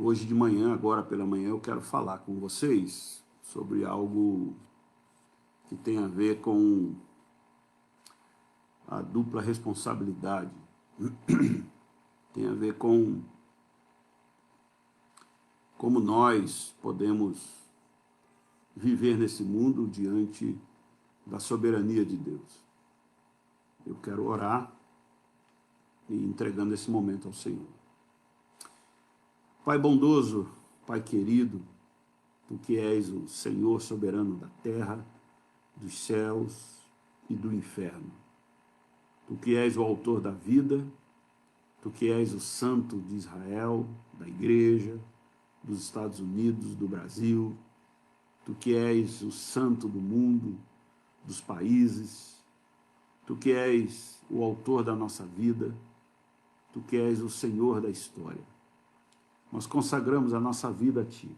Hoje de manhã, agora pela manhã, eu quero falar com vocês sobre algo que tem a ver com a dupla responsabilidade. Tem a ver com como nós podemos viver nesse mundo diante da soberania de Deus. Eu quero orar e entregando esse momento ao Senhor. Pai bondoso, Pai querido, Tu que és o Senhor soberano da terra, dos céus e do inferno. Tu que és o autor da vida, Tu que és o santo de Israel, da igreja, dos Estados Unidos, do Brasil, Tu que és o santo do mundo, dos países, Tu que és o autor da nossa vida, Tu que és o Senhor da história. Nós consagramos a nossa vida a Ti.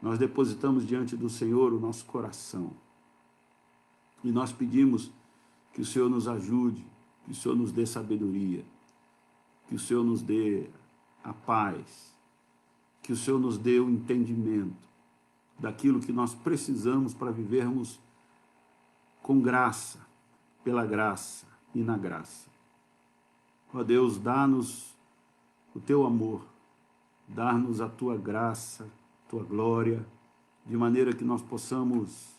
Nós depositamos diante do Senhor o nosso coração. E nós pedimos que o Senhor nos ajude, que o Senhor nos dê sabedoria, que o Senhor nos dê a paz, que o Senhor nos dê o entendimento daquilo que nós precisamos para vivermos com graça, pela graça e na graça. Ó Deus, dá-nos o Teu amor, dá-nos a Tua graça, Tua glória, de maneira que nós possamos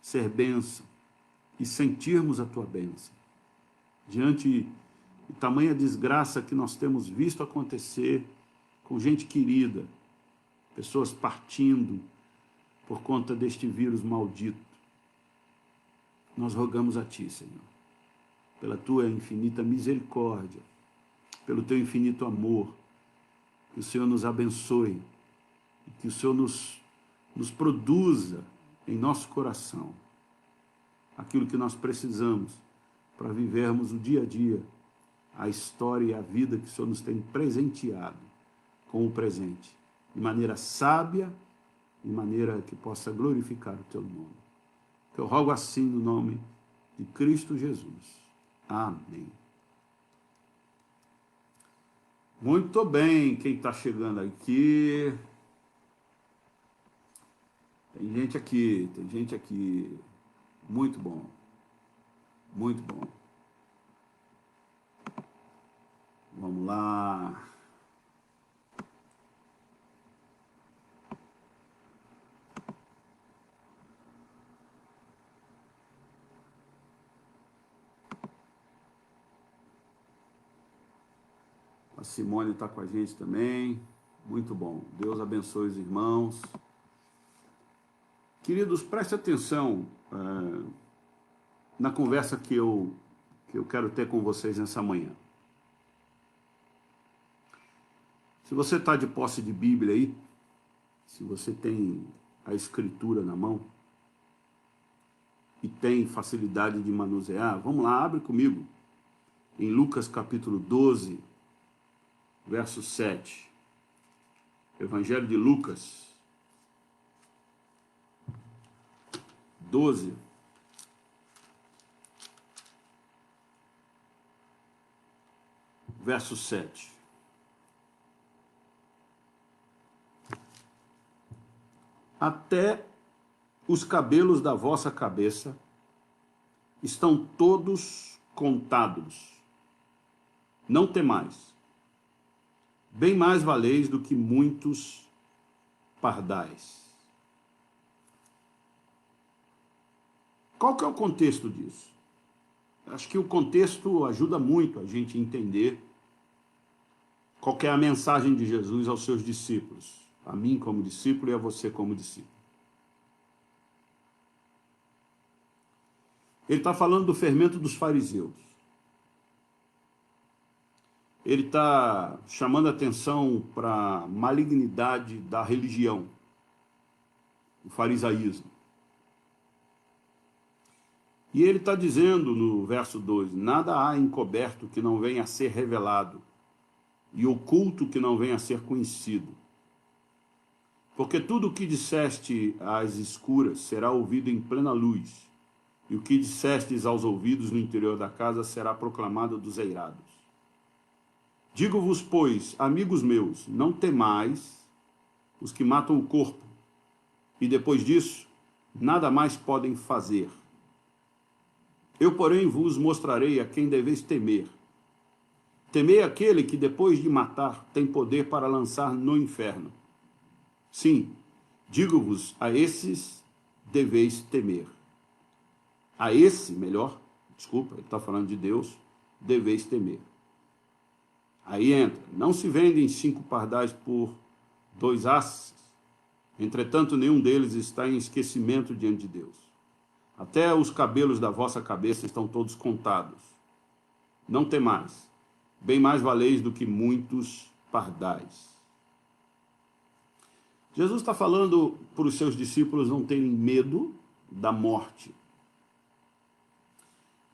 ser bênção e sentirmos a Tua bênção. Diante de tamanha desgraça que nós temos visto acontecer com gente querida, pessoas partindo por conta deste vírus maldito, nós rogamos a Ti, Senhor, pela Tua infinita misericórdia, pelo Teu infinito amor, que o Senhor nos abençoe, que o Senhor nos produza em nosso coração aquilo que nós precisamos para vivermos o dia a dia, a história e a vida que o Senhor nos tem presenteado com o presente, de maneira sábia, de maneira que possa glorificar o Teu nome. Eu rogo assim no nome de Cristo Jesus. Amém. Muito bem, quem está chegando aqui? Tem gente aqui. Muito bom. Muito bom. Vamos lá. A Simone está com a gente também. Muito bom. Deus abençoe os irmãos. Queridos, preste atenção na conversa que eu quero ter com vocês nessa manhã. Se você está de posse de Bíblia aí, se você tem a Escritura na mão e tem facilidade de manusear, vamos lá, abre comigo em Lucas capítulo 12, verso 7. Evangelho de Lucas 12, verso 7. Até os cabelos da vossa cabeça estão todos contados. Não temais. Bem mais valeis do que muitos pardais. Qual que é o contexto disso? Acho que o contexto ajuda muito a gente entender qual que é a mensagem de Jesus aos seus discípulos, a mim como discípulo e a você como discípulo. Ele está falando do fermento dos fariseus. Ele está chamando a atenção para a malignidade da religião, o farisaísmo. E ele está dizendo no verso 12, nada há encoberto que não venha a ser revelado, e oculto que não venha a ser conhecido. Porque tudo o que disseste às escuras será ouvido em plena luz, e o que dissestes aos ouvidos no interior da casa será proclamado dos eirados. Digo-vos, pois, amigos meus, não temais os que matam o corpo, e depois disso, nada mais podem fazer. Eu, porém, vos mostrarei a quem deveis temer. Temei aquele que, depois de matar, tem poder para lançar no inferno. Sim, digo-vos, a esses deveis temer. A esse, melhor, desculpa, ele está falando de Deus, deveis temer. Aí entra, não se vendem 5 pardais por 2 asas, entretanto nenhum deles está em esquecimento diante de Deus. Até os cabelos da vossa cabeça estão todos contados. Não temais, bem mais valeis do que muitos pardais. Jesus está falando para os seus discípulos não terem medo da morte.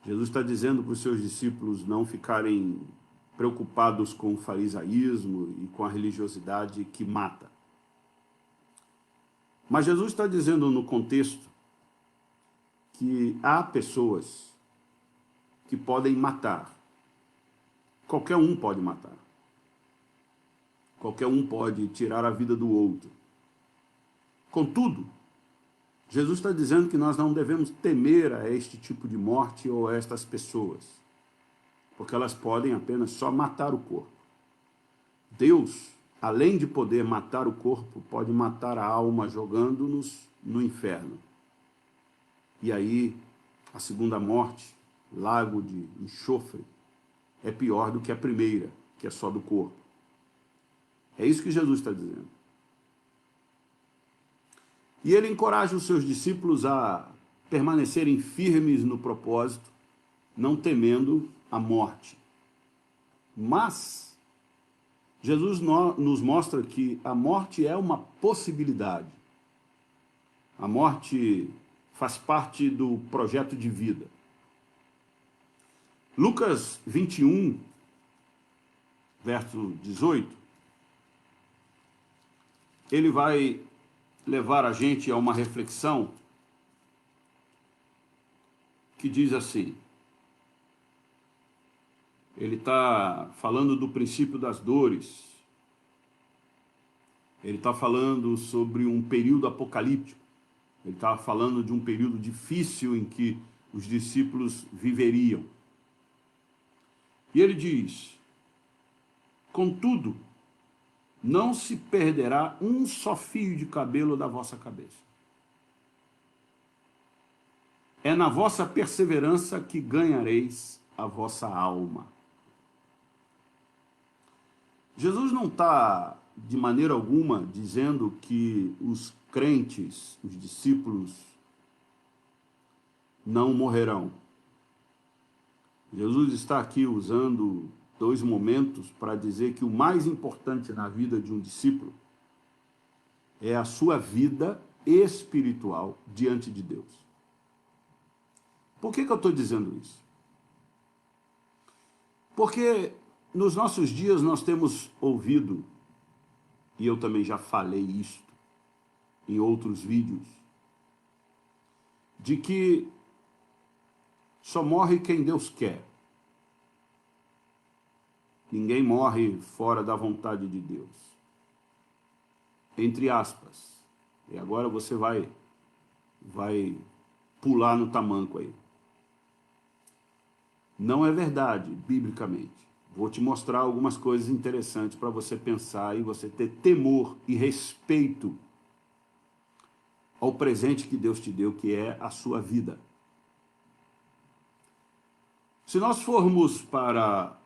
Jesus está dizendo para os seus discípulos não ficarem preocupados com o farisaísmo e com a religiosidade que mata. Mas Jesus está dizendo no contexto que há pessoas que podem matar. Qualquer um pode matar. Qualquer um pode tirar a vida do outro. Contudo, Jesus está dizendo que nós não devemos temer a este tipo de morte ou a estas pessoas, porque elas podem apenas só matar o corpo. Deus, além de poder matar o corpo, pode matar a alma jogando-nos no inferno. E aí, a segunda morte, lago de enxofre, é pior do que a primeira, que é só do corpo. É isso que Jesus está dizendo. E ele encoraja os seus discípulos a permanecerem firmes no propósito, não temendo a morte. Mas Jesus nos mostra que a morte é uma possibilidade. A morte faz parte do projeto de vida. Lucas 21, verso 18, ele vai levar a gente a uma reflexão que diz assim, ele está falando do princípio das dores, ele está falando sobre um período apocalíptico, ele está falando de um período difícil em que os discípulos viveriam. E ele diz, contudo, não se perderá um só fio de cabelo da vossa cabeça. É na vossa perseverança que ganhareis a vossa alma. Jesus não está, de maneira alguma, dizendo que os crentes, os discípulos, não morrerão. Jesus está aqui usando 2 momentos para dizer que o mais importante na vida de um discípulo é a sua vida espiritual diante de Deus. Por que eu estou dizendo isso? Porque nos nossos dias nós temos ouvido, e eu também já falei isto em outros vídeos, de que só morre quem Deus quer. Ninguém morre fora da vontade de Deus. Entre aspas. E agora você vai pular no tamanco aí. Não é verdade, biblicamente. Vou te mostrar algumas coisas interessantes para você pensar e você ter temor e respeito ao presente que Deus te deu, que é a sua vida. Se nós formos para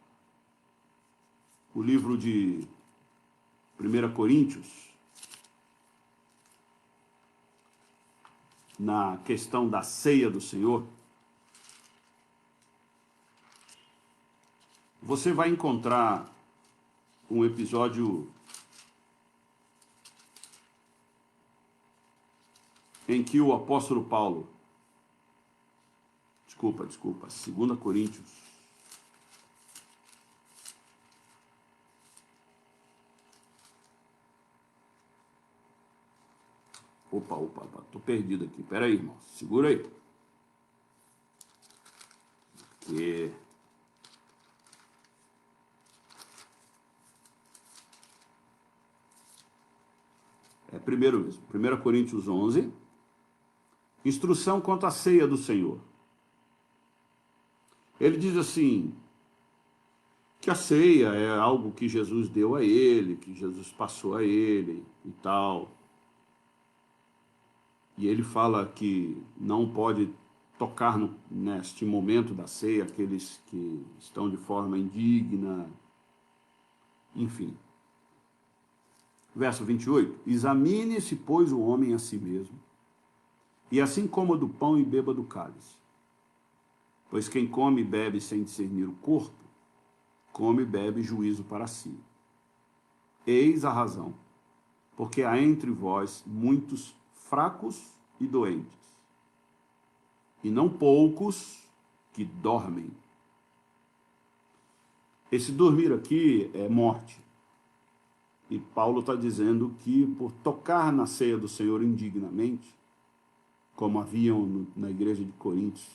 o livro de 1 Coríntios, na questão da ceia do Senhor, você vai encontrar um episódio em que o apóstolo Paulo, desculpa, 2 Coríntios, Opa, tô perdido aqui. Pera aí, irmão. Segura aí. Aqui. primeiro mesmo, 1 Coríntios 11, instrução quanto à ceia do Senhor. Ele diz assim, que a ceia é algo que Jesus deu a ele, que Jesus passou a ele e tal. E ele fala que não pode tocar neste momento da ceia aqueles que estão de forma indigna, enfim. Verso 28, examine-se, pois, o homem a si mesmo, e assim coma do pão e beba do cálice. Pois quem come e bebe sem discernir o corpo, come e bebe juízo para si. Eis a razão, porque há entre vós muitos fracos e doentes, e não poucos que dormem. Esse dormir aqui é morte. E Paulo está dizendo que por tocar na ceia do Senhor indignamente, como haviam na igreja de Coríntios,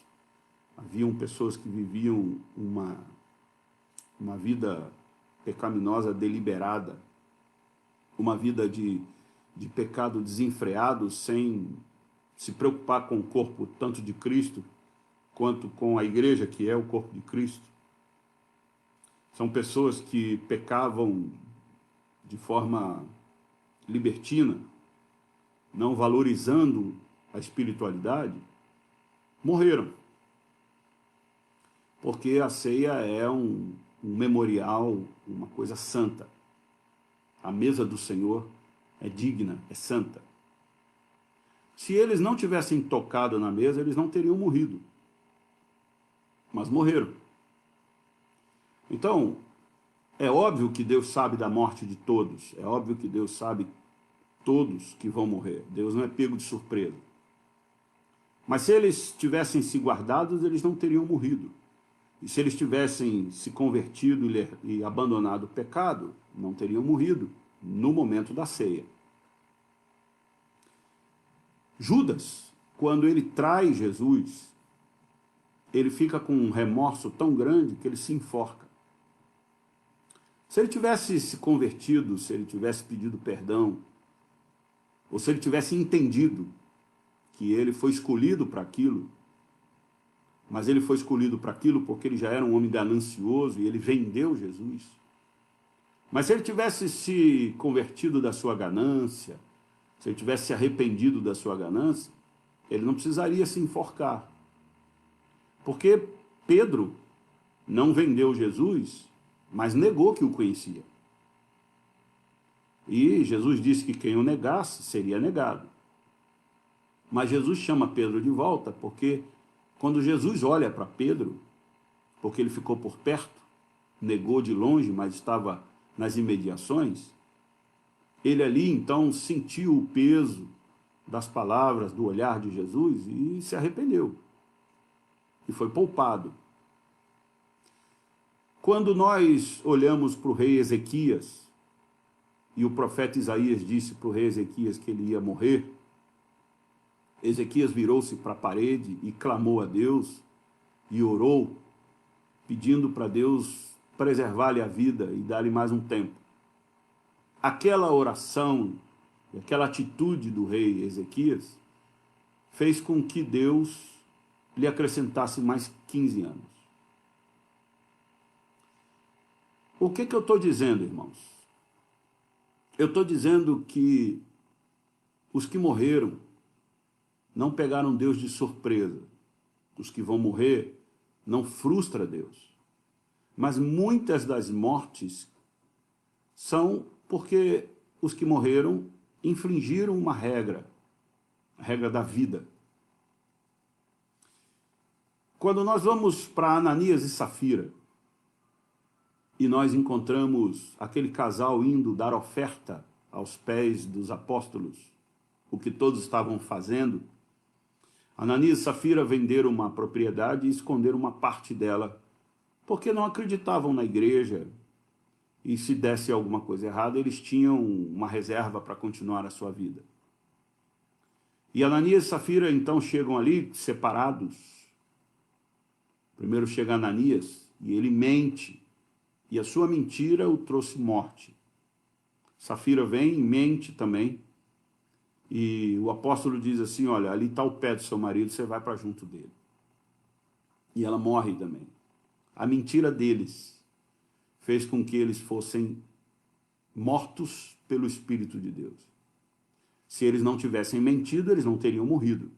haviam pessoas que viviam uma vida pecaminosa deliberada, uma vida de pecado desenfreado, sem se preocupar com o corpo tanto de Cristo, quanto com a igreja, que é o corpo de Cristo. São pessoas que pecavam de forma libertina, não valorizando a espiritualidade, morreram. Porque a ceia é um memorial, uma coisa santa. A mesa do Senhor é digna, é santa. Se eles não tivessem tocado na mesa, eles não teriam morrido. Mas morreram. Então, é óbvio que Deus sabe da morte de todos. É óbvio que Deus sabe todos que vão morrer. Deus não é pego de surpresa. Mas se eles tivessem se guardados, eles não teriam morrido. E se eles tivessem se convertido e abandonado o pecado, não teriam morrido no momento da ceia. Judas, quando ele trai Jesus, ele fica com um remorso tão grande que ele se enforca. Se ele tivesse se convertido, se ele tivesse pedido perdão, ou se ele tivesse entendido que ele foi escolhido para aquilo, mas ele foi escolhido para aquilo porque ele já era um homem ganancioso e ele vendeu Jesus. Mas se ele tivesse se convertido da sua ganância, se ele tivesse se arrependido da sua ganância, ele não precisaria se enforcar. Porque Pedro não vendeu Jesus, mas negou que o conhecia. E Jesus disse que quem o negasse seria negado. Mas Jesus chama Pedro de volta porque quando Jesus olha para Pedro, porque ele ficou por perto, negou de longe, mas estava nas imediações, ele ali então sentiu o peso das palavras, do olhar de Jesus e se arrependeu. E foi poupado. Quando nós olhamos para o rei Ezequias, e o profeta Isaías disse para o rei Ezequias que ele ia morrer, Ezequias virou-se para a parede e clamou a Deus e orou, pedindo para Deus preservar-lhe a vida e dar-lhe mais um tempo. Aquela oração, aquela atitude do rei Ezequias fez com que Deus lhe acrescentasse mais 15 anos. O que eu estou dizendo, irmãos? Eu estou dizendo que os que morreram não pegaram Deus de surpresa. Os que vão morrer não frustra Deus. Mas muitas das mortes são porque os que morreram infringiram uma regra, a regra da vida. Quando nós vamos para Ananias e Safira, e nós encontramos aquele casal indo dar oferta aos pés dos apóstolos, o que todos estavam fazendo, Ananias e Safira venderam uma propriedade e esconderam uma parte dela, porque não acreditavam na igreja, e se desse alguma coisa errada, eles tinham uma reserva para continuar a sua vida. E Ananias e Safira então chegam ali separados. Primeiro chega Ananias e ele mente, e a sua mentira o trouxe morte. Safira vem e mente também, E o apóstolo diz assim, olha, ali está o pé do seu marido, você vai para junto dele. E ela morre também. A mentira deles fez com que eles fossem mortos pelo Espírito de Deus. Se eles não tivessem mentido, eles não teriam morrido.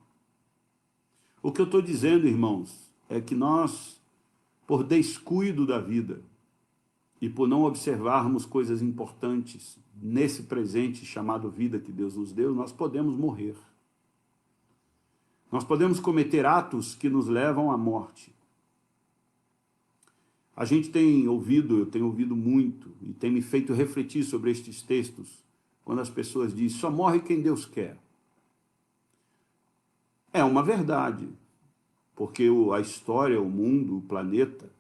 O que eu estou dizendo, irmãos, é que nós, por descuido da vida e por não observarmos coisas importantes nesse presente chamado vida que Deus nos deu, nós podemos morrer. Nós podemos cometer atos que nos levam à morte. A gente tem ouvido, eu tenho ouvido muito, e tem me feito refletir sobre estes textos, quando as pessoas dizem, só morre quem Deus quer. É uma verdade, porque a história, o mundo, o planeta,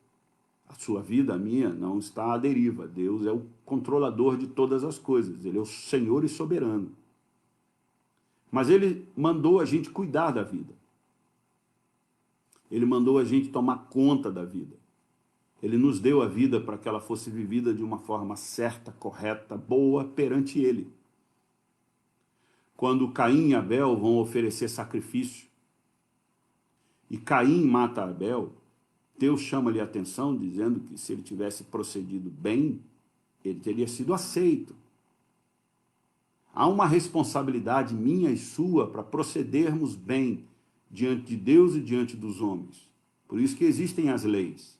a sua vida, a minha, não está à deriva. Deus é o controlador de todas as coisas, Ele é o Senhor e soberano. Mas Ele mandou a gente cuidar da vida. Ele mandou a gente tomar conta da vida. Ele nos deu a vida para que ela fosse vivida de uma forma certa, correta, boa perante Ele. Quando Caim e Abel vão oferecer sacrifício, e Caim mata Abel, Deus chama-lhe a atenção, dizendo que se ele tivesse procedido bem, ele teria sido aceito. Há uma responsabilidade minha e sua para procedermos bem diante de Deus e diante dos homens. Por isso que existem as leis.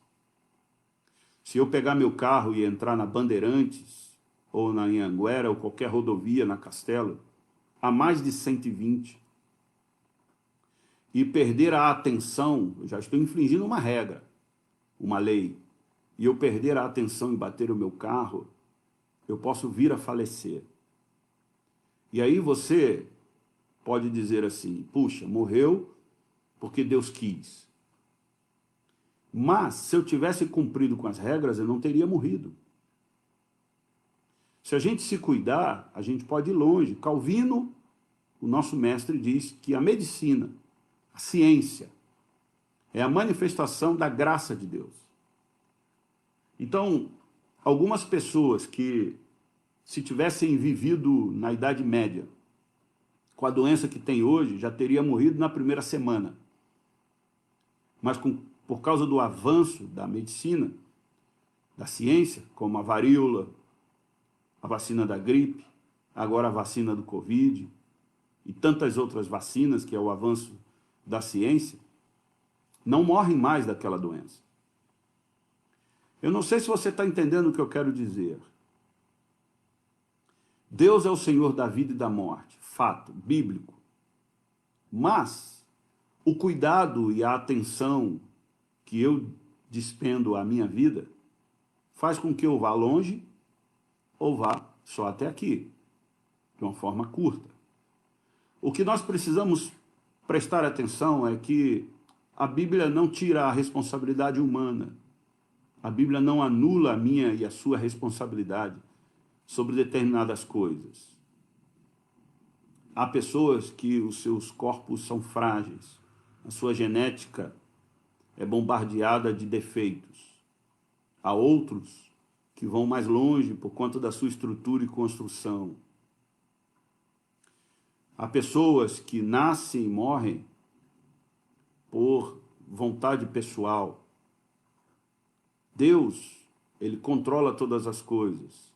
Se eu pegar meu carro e entrar na Bandeirantes, ou na Anhanguera, ou qualquer rodovia na Castelo, a mais de 120, e perder a atenção, eu já estou infringindo uma regra, uma lei, e eu perder a atenção e bater o meu carro, eu posso vir a falecer. E aí você pode dizer assim, puxa, morreu porque Deus quis. Mas, se eu tivesse cumprido com as regras, eu não teria morrido. Se a gente se cuidar, a gente pode ir longe. Calvino, o nosso mestre, diz que a medicina, a ciência, é a manifestação da graça de Deus. Então, algumas pessoas que, se tivessem vivido na Idade Média, com a doença que tem hoje, já teria morrido na primeira semana. Mas por causa do avanço da medicina, da ciência, como a varíola, a vacina da gripe, agora a vacina do Covid, e tantas outras vacinas, que é o avanço da ciência, não morrem mais daquela doença. Eu não sei se você está entendendo o que eu quero dizer. Deus é o Senhor da vida e da morte, fato, bíblico. Mas o cuidado e a atenção que eu despendo à minha vida faz com que eu vá longe ou vá só até aqui, de uma forma curta. O que nós precisamos prestar atenção é que a Bíblia não tira a responsabilidade humana. A Bíblia não anula a minha e a sua responsabilidade sobre determinadas coisas. Há pessoas que os seus corpos são frágeis, a sua genética é bombardeada de defeitos. Há outros que vão mais longe por conta da sua estrutura e construção. Há pessoas que nascem e morrem por vontade pessoal. Deus, Ele controla todas as coisas,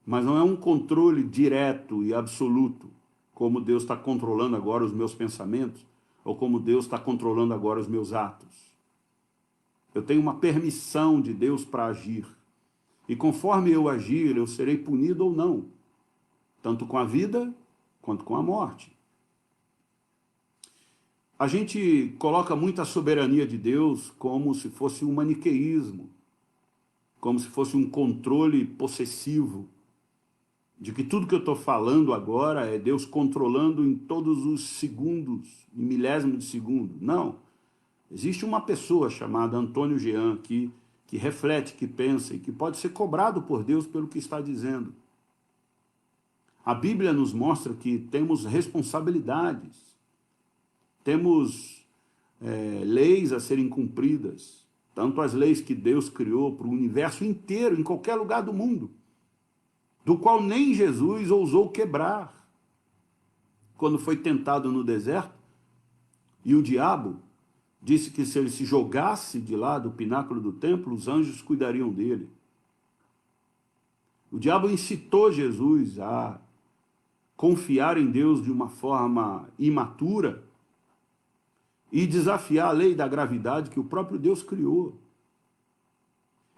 mas não é um controle direto e absoluto, como Deus está controlando agora os meus pensamentos, ou como Deus está controlando agora os meus atos. Eu tenho uma permissão de Deus para agir, e conforme eu agir, eu serei punido ou não, tanto com a vida quanto com a morte. A gente coloca muito a soberania de Deus como se fosse um maniqueísmo, como se fosse um controle possessivo, de que tudo que eu estou falando agora é Deus controlando em todos os segundos, em milésimo de segundo. Não. Existe uma pessoa chamada Antônio Jean que reflete, que pensa e que pode ser cobrado por Deus pelo que está dizendo. A Bíblia nos mostra que temos responsabilidades, temos leis a serem cumpridas, tanto as leis que Deus criou para o universo inteiro, em qualquer lugar do mundo, do qual nem Jesus ousou quebrar. quando foi tentado no deserto, e o diabo disse que se ele se jogasse de lá do pináculo do templo, os anjos cuidariam dele. O diabo incitou Jesus a confiar em Deus de uma forma imatura e desafiar a lei da gravidade que o próprio Deus criou.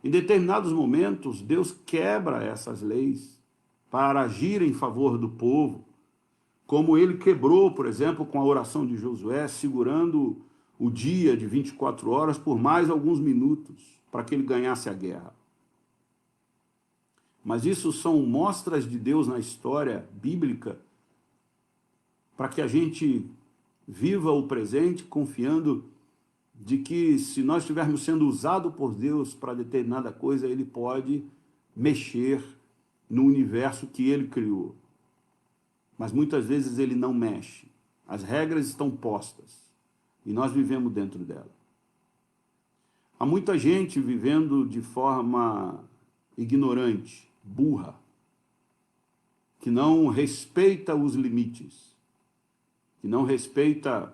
Em determinados momentos, Deus quebra essas leis para agir em favor do povo, como ele quebrou, por exemplo, com a oração de Josué, segurando o dia de 24 horas por mais alguns minutos, para que ele ganhasse a guerra. Mas isso são mostras de Deus na história bíblica, para que a gente viva o presente confiando de que, se nós estivermos sendo usados por Deus para determinada coisa, Ele pode mexer no universo que Ele criou. Mas muitas vezes Ele não mexe. As regras estão postas e nós vivemos dentro dela. Há muita gente vivendo de forma ignorante, burra, que não respeita os limites, que não respeita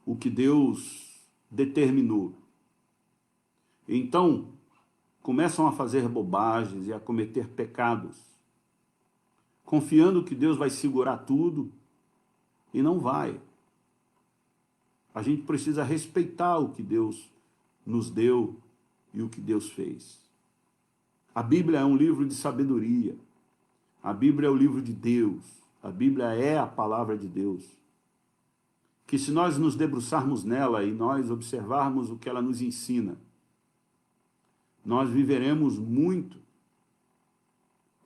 o que Deus determinou. Então, começam a fazer bobagens e a cometer pecados, confiando que Deus vai segurar tudo, e não vai. A gente precisa respeitar o que Deus nos deu e o que Deus fez. A Bíblia é um livro de sabedoria. A Bíblia é o livro de Deus. A Bíblia é a palavra de Deus. Que se nós nos debruçarmos nela e nós observarmos o que ela nos ensina, nós viveremos muito,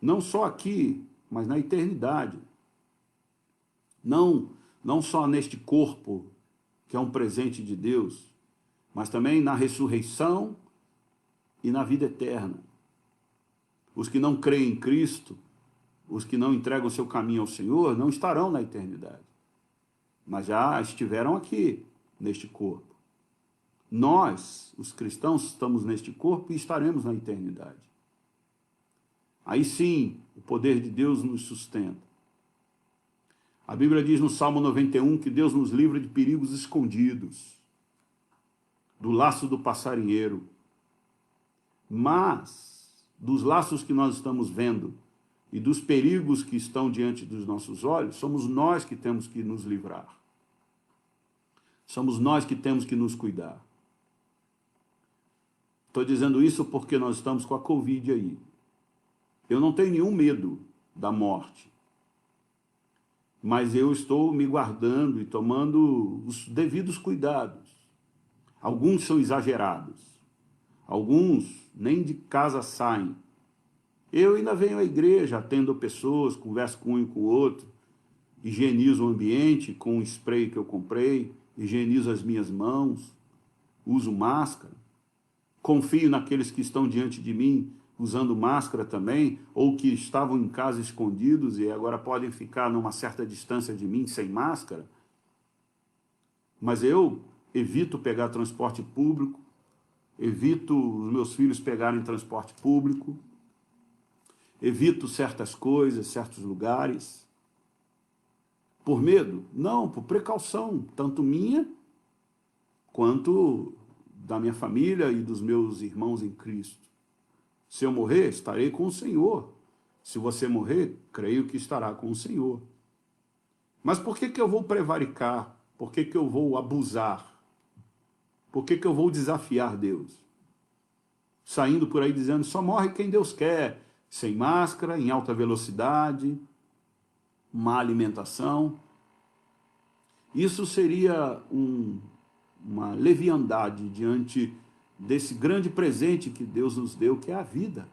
não só aqui, mas na eternidade. Não só neste corpo, que é um presente de Deus, mas também na ressurreição e na vida eterna. Os que não creem em Cristo, os que não entregam seu caminho ao Senhor, não estarão na eternidade, mas já estiveram aqui, neste corpo. Nós, os cristãos, estamos neste corpo e estaremos na eternidade. Aí sim, o poder de Deus nos sustenta. A Bíblia diz no Salmo 91 que Deus nos livra de perigos escondidos, do laço do passarinheiro. Mas, dos laços que nós estamos vendo e dos perigos que estão diante dos nossos olhos, somos nós que temos que nos livrar. Somos nós que temos que nos cuidar. Estou dizendo isso porque nós estamos com a Covid aí. Eu não tenho nenhum medo da morte, mas eu estou me guardando e tomando os devidos cuidados. Alguns são exagerados, alguns nem de casa saem. Eu ainda venho à igreja, atendo pessoas, converso com um e com o outro, higienizo o ambiente com um spray que eu comprei, higienizo as minhas mãos, uso máscara, confio naqueles que estão diante de mim usando máscara também, ou que estavam em casa escondidos e agora podem ficar numa certa distância de mim sem máscara. Mas eu evito pegar transporte público, evito os meus filhos pegarem transporte público, evito certas coisas, certos lugares. Por medo? Não, por precaução, tanto minha quanto da minha família e dos meus irmãos em Cristo. Se eu morrer, estarei com o Senhor. Se você morrer, creio que estará com o Senhor. Mas por que eu vou prevaricar? Por que eu vou abusar? Por que eu vou desafiar Deus? Saindo por aí dizendo, só morre quem Deus quer, sem máscara, em alta velocidade, má alimentação. Isso seria uma leviandade diante desse grande presente que Deus nos deu, que é a vida.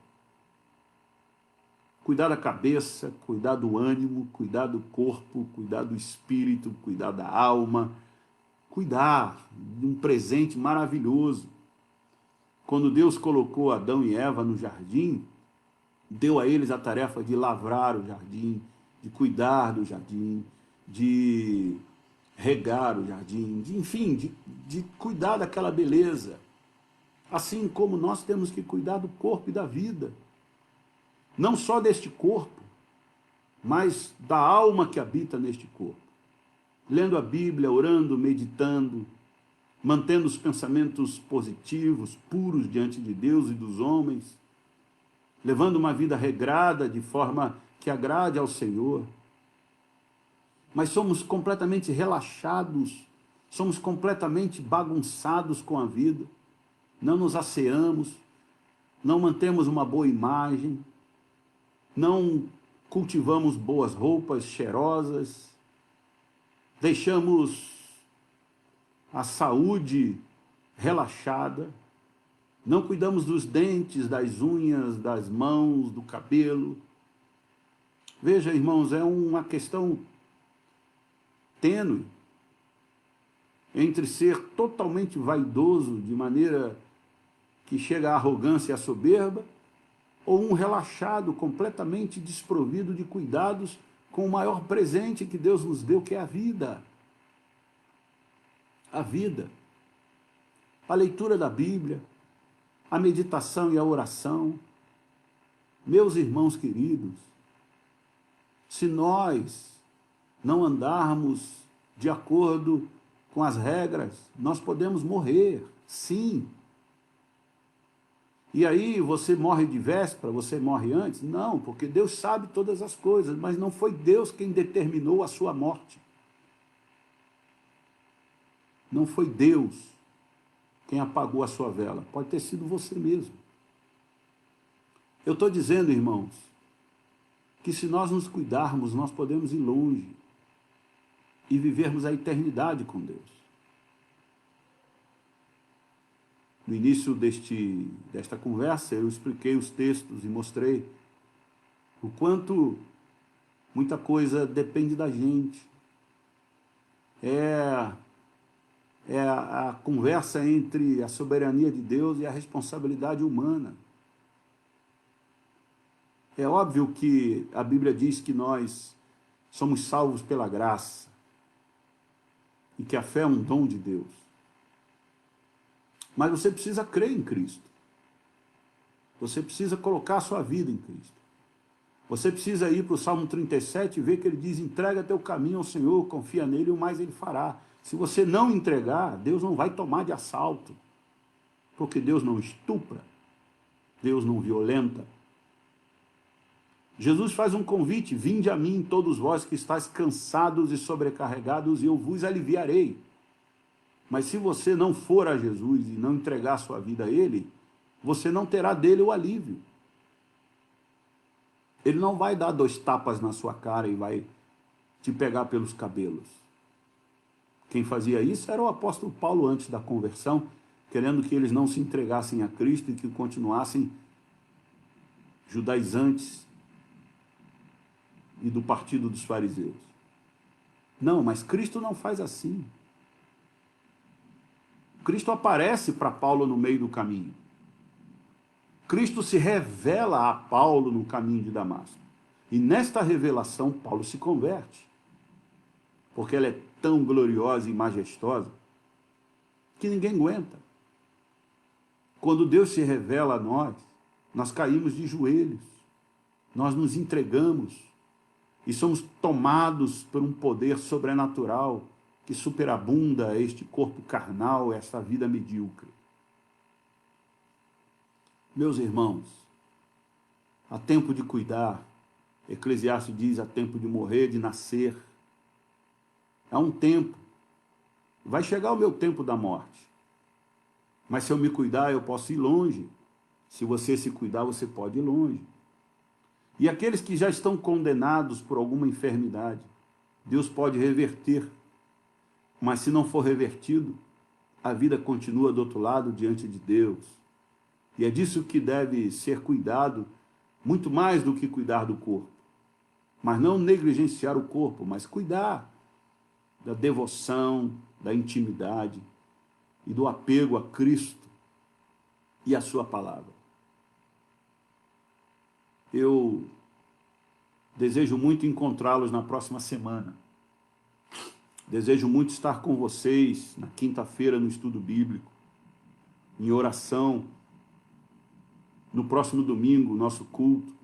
Cuidar da cabeça, cuidar do ânimo, cuidar do corpo, cuidar do espírito, cuidar da alma, cuidar de um presente maravilhoso. Quando Deus colocou Adão e Eva no jardim, deu a eles a tarefa de lavrar o jardim, de cuidar do jardim, de regar o jardim, de cuidar daquela beleza. Assim como nós temos que cuidar do corpo e da vida. Não só deste corpo, mas da alma que habita neste corpo. Lendo a Bíblia, orando, meditando, mantendo os pensamentos positivos, puros diante de Deus e dos homens, levando uma vida regrada de forma que agrade ao Senhor. Mas somos completamente relaxados, somos completamente bagunçados com a vida, não nos asseamos, não mantemos uma boa imagem, não cultivamos boas roupas cheirosas, deixamos a saúde relaxada, não cuidamos dos dentes, das unhas, das mãos, do cabelo. Veja, irmãos, é uma questão tênue entre ser totalmente vaidoso, de maneira que chega à arrogância e à soberba, ou um relaxado, completamente desprovido de cuidados com o maior presente que Deus nos deu, que é a vida. A vida. A leitura da Bíblia, a meditação e a oração. Meus irmãos queridos, se nós não andarmos de acordo com as regras, nós podemos morrer, sim. E aí você morre de véspera, você morre antes? Não, porque Deus sabe todas as coisas, mas não foi Deus quem determinou a sua morte. Não foi Deus quem apagou a sua vela, pode ter sido você mesmo. Eu estou dizendo, irmãos, que se nós nos cuidarmos, nós podemos ir longe e vivermos a eternidade com Deus. No início desta conversa, eu expliquei os textos e mostrei o quanto muita coisa depende da gente. É a conversa entre a soberania de Deus e a responsabilidade humana. É óbvio que a Bíblia diz que nós somos salvos pela graça e que a fé é um dom de Deus. Mas você precisa crer em Cristo. Você precisa colocar a sua vida em Cristo. Você precisa ir para o Salmo 37 e ver que ele diz: entrega teu caminho ao Senhor, confia nele e o mais ele fará. Se você não entregar, Deus não vai tomar de assalto. Porque Deus não estupra, Deus não violenta. Jesus faz um convite: vinde a mim todos vós que estáis cansados e sobrecarregados e eu vos aliviarei. Mas se você não for a Jesus e não entregar a sua vida a Ele, você não terá dele o alívio. Ele não vai dar 2 tapas na sua cara e vai te pegar pelos cabelos. Quem fazia isso era o apóstolo Paulo antes da conversão, querendo que eles não se entregassem a Cristo e que continuassem judaizantes e do partido dos fariseus. Não, mas Cristo não faz assim. Cristo aparece para Paulo no meio do caminho. Cristo se revela a Paulo no caminho de Damasco. E nesta revelação, Paulo se converte. Porque ela é tão gloriosa e majestosa que ninguém aguenta. Quando Deus se revela a nós, nós caímos de joelhos. Nós nos entregamos e somos tomados por um poder sobrenatural que superabunda este corpo carnal, esta vida medíocre. Meus irmãos, há tempo de cuidar. Eclesiastes diz: há tempo de morrer, de nascer. Há um tempo. Vai chegar o meu tempo da morte. Mas se eu me cuidar, eu posso ir longe. Se você se cuidar, você pode ir longe. E aqueles que já estão condenados por alguma enfermidade, Deus pode reverter. Mas se não for revertido, a vida continua do outro lado diante de Deus. E é disso que deve ser cuidado, muito mais do que cuidar do corpo. Mas não negligenciar o corpo, mas cuidar da devoção, da intimidade e do apego a Cristo e a sua palavra. Eu desejo muito encontrá-los na próxima semana. Desejo muito estar com vocês na quinta-feira no estudo bíblico, em oração. No próximo domingo, nosso culto.